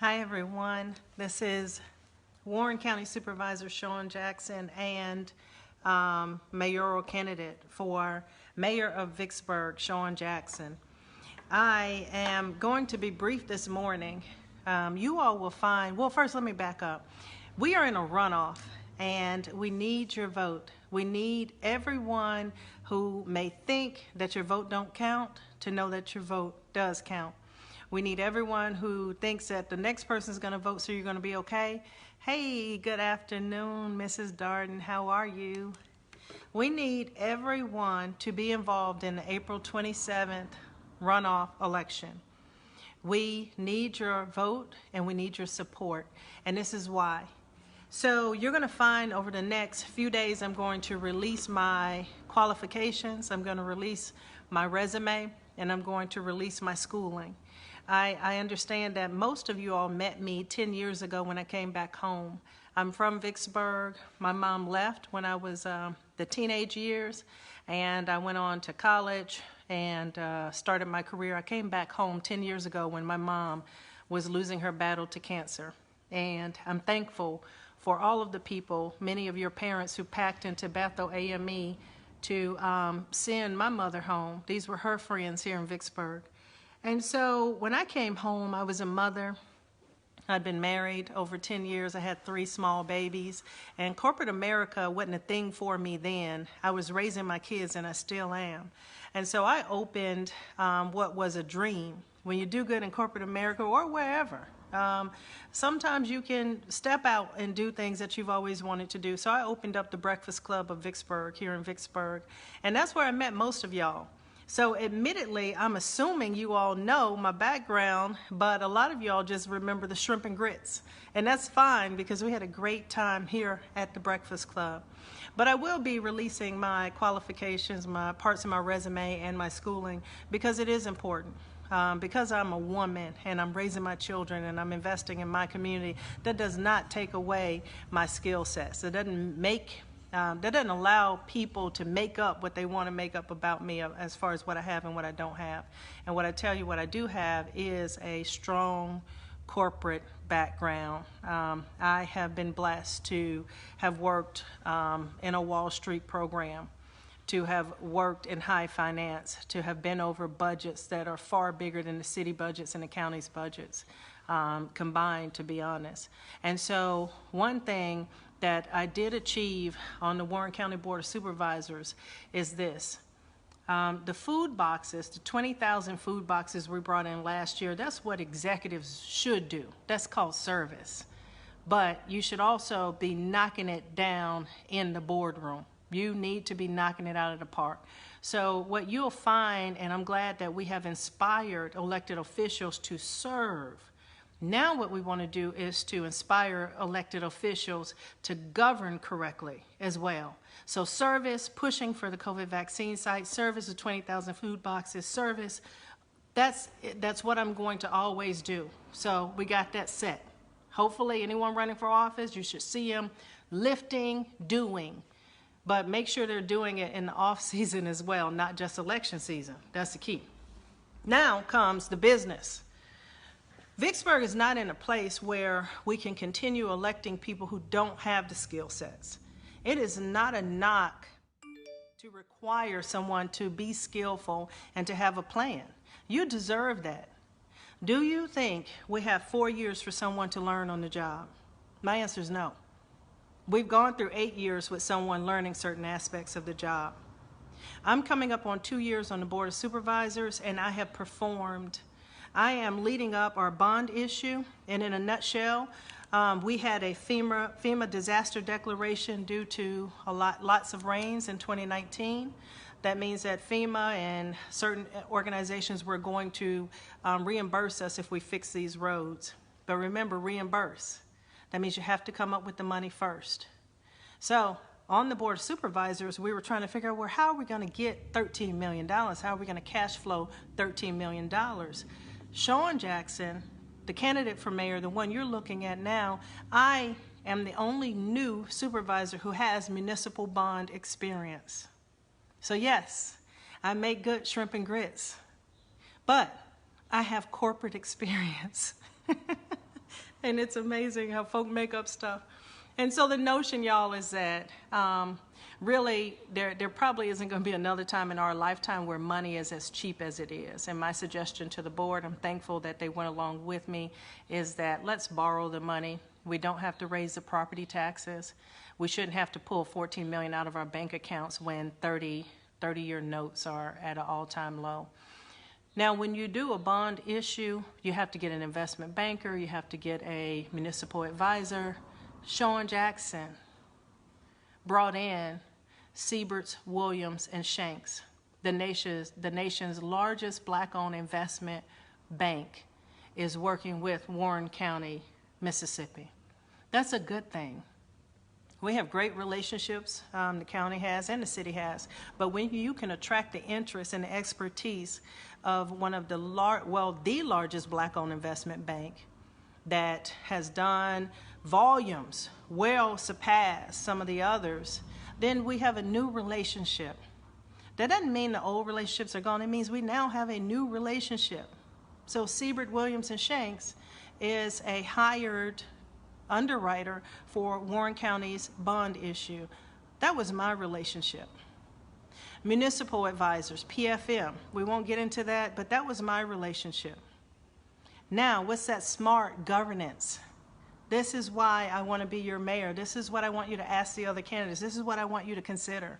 Hi everyone, this is Warren County Supervisor Shawn Jackson and mayoral candidate for Mayor of Vicksburg, Shawn Jackson. I am going to be brief this morning. You all will find, well first let me back up. We are in a runoff and we need your vote. We need everyone who may think that your vote don't count to know that your vote does count. We need everyone who thinks that the next person is going to vote so you're going to be okay. Hey, good afternoon, Mrs. Darden. How are you? We need everyone to be involved in the April 27th runoff election. We need your vote and we need your support, and this is why. So you're going to find over the next few days I'm going to release my qualifications, I'm going to release my resume, and I'm going to release my schooling. I understand that most of you all met me 10 years ago when I came back home. I'm from Vicksburg. My mom left when I was the teenage years, and I went on to college and started my career. I came back home 10 years ago when my mom was losing her battle to cancer, and I'm thankful for all of the people, many of your parents who packed into Bethel AME to send my mother home. These were her friends here in Vicksburg. And so when I came home, I was a mother. I'd been married over 10 years. I had 3 small babies. And corporate America wasn't a thing for me then. I was raising my kids, and I still am. And so I opened what was a dream. When you do good in corporate America or wherever, sometimes you can step out and do things that you've always wanted to do. So I opened up the Breakfast Club of Vicksburg here in Vicksburg. And that's where I met most of y'all. So admittedly, I'm assuming you all know my background, but a lot of y'all just remember the shrimp and grits. And that's fine because we had a great time here at the Breakfast Club. But I will be releasing my qualifications, my parts of my resume, and my schooling because it is important. Because I'm a woman and I'm raising my children and I'm investing in my community, that does not take away my skill sets. It doesn't make that doesn't allow people to make up what they want to make up about me as far as what I have and what I don't have. And what I tell you, what I do have is a strong corporate background. I have been blessed to have worked in a Wall Street program, to have worked in high finance, to have been over budgets that are far bigger than the city budgets and the county's budgets combined, to be honest. And so one thing that I did achieve on the Warren County Board of Supervisors is this. The food boxes, the 20,000 food boxes we brought in last year, that's what executives should do. That's called service. But you should also be knocking it down in the boardroom. You need to be knocking it out of the park. So what you'll find, and I'm glad that we have inspired elected officials to serve. Now what we want to do is to inspire elected officials to govern correctly as well. So service, pushing for the COVID vaccine site, service of 20,000 food boxes, service, that's what I'm going to always do. So we got that set. Hopefully anyone running for office, you should see them lifting, doing. But make sure they're doing it in the off season as well, not just election season. That's the key. Now comes the business. Vicksburg is not in a place where we can continue electing people who don't have the skill sets. It is not a knock to require someone to be skillful and to have a plan. You deserve that. Do you think we have 4 years for someone to learn on the job? My answer is no. We've gone through 8 years with someone learning certain aspects of the job. I'm coming up on 2 years on the Board of Supervisors, and I have performed. I am leading up our bond issue, and in a nutshell, we had a FEMA disaster declaration due to lots of rains in 2019. That means that FEMA and certain organizations were going to reimburse us if we fix these roads. But remember, reimburse. That means you have to come up with the money first. So on the Board of Supervisors, we were trying to figure out, well, how are we going to get $13 million? How are we going to cash flow $13 million? Shawn Jackson, the candidate for mayor, the one you're looking at now, I am the only new supervisor who has municipal bond experience. So yes, I make good shrimp and grits, but I have corporate experience. And it's amazing how folk make up stuff. And so the notion, y'all, is that really there probably isn't going to be another time in our lifetime where money is as cheap as it is. And my suggestion to the board, I'm thankful that they went along with me, is that let's borrow the money. We don't have to raise the property taxes. We shouldn't have to pull $14 million out of our bank accounts when 30-year notes are at an all-time low. Now, when you do a bond issue, you have to get an investment banker, you have to get a municipal advisor. Shawn Jackson brought in Sieberts, Williams, and Shanks, the nation's largest black-owned investment bank, is working with Warren County, Mississippi. That's a good thing. We have great relationships, the county has and the city has, but when you can attract the interest and the expertise of one of the largest black-owned investment bank that has done volumes well surpass some of the others, then we have a new relationship. That doesn't mean the old relationships are gone. It means we now have a new relationship. So Siebert, Williams, and Shanks is a hired underwriter for Warren County's bond issue. That was my relationship. Municipal advisors, PFM, we won't get into that, but that was my relationship. Now, what's that smart governance? This is why I want to be your mayor. This is what I want you to ask the other candidates. This is what I want you to consider.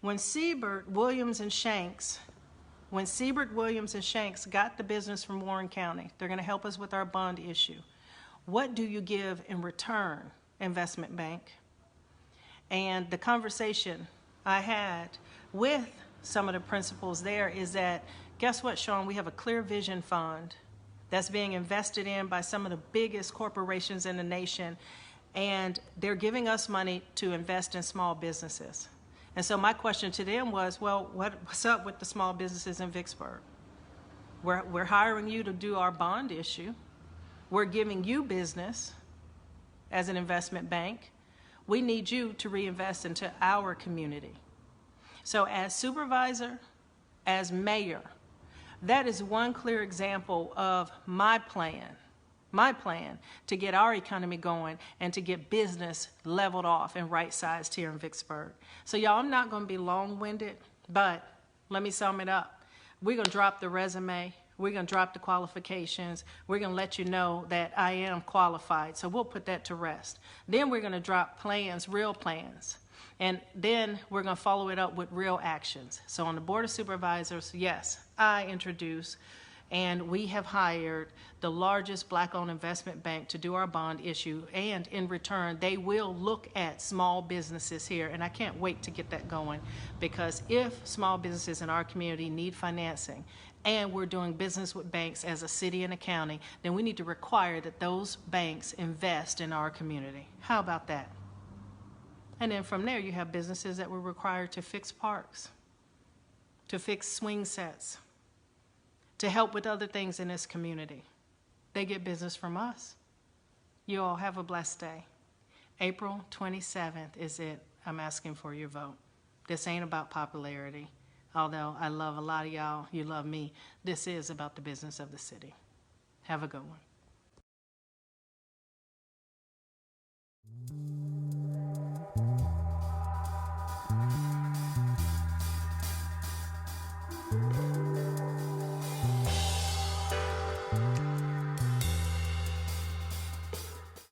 When Siebert, Williams, and Shanks got the business from Warren County, they're going to help us with our bond issue. What do you give in return, investment bank? And the conversation I had with some of the principals there is that, guess what, Shawn? We have a Clear Vision Fund that's being invested in by some of the biggest corporations in the nation, and they're giving us money to invest in small businesses. And so my question to them was, well, what's up with the small businesses in Vicksburg? We're hiring you to do our bond issue. We're giving you business as an investment bank. We need you to reinvest into our community. So as supervisor, as mayor, that is one clear example of my plan to get our economy going and to get business leveled off and right-sized here in Vicksburg. So y'all, I'm not going to be long-winded, but let me sum it up. We're going to drop the resume. We're going to drop the qualifications. We're going to let you know that I am qualified. So we'll put that to rest. Then we're going to drop plans, real plans. And then we're going to follow it up with real actions. So on the Board of Supervisors, yes, I introduce, and we have hired the largest black-owned investment bank to do our bond issue. And in return, they will look at small businesses here. And I can't wait to get that going, because if small businesses in our community need financing, and we're doing business with banks as a city and a county, then we need to require that those banks invest in our community. How about that? And then from there, you have businesses that were required to fix parks, to fix swing sets, to help with other things in this community. They get business from us. You all have a blessed day. April 27th is it. I'm asking for your vote. This ain't about popularity. Although I love a lot of y'all, you love me. This is about the business of the city. Have a good one.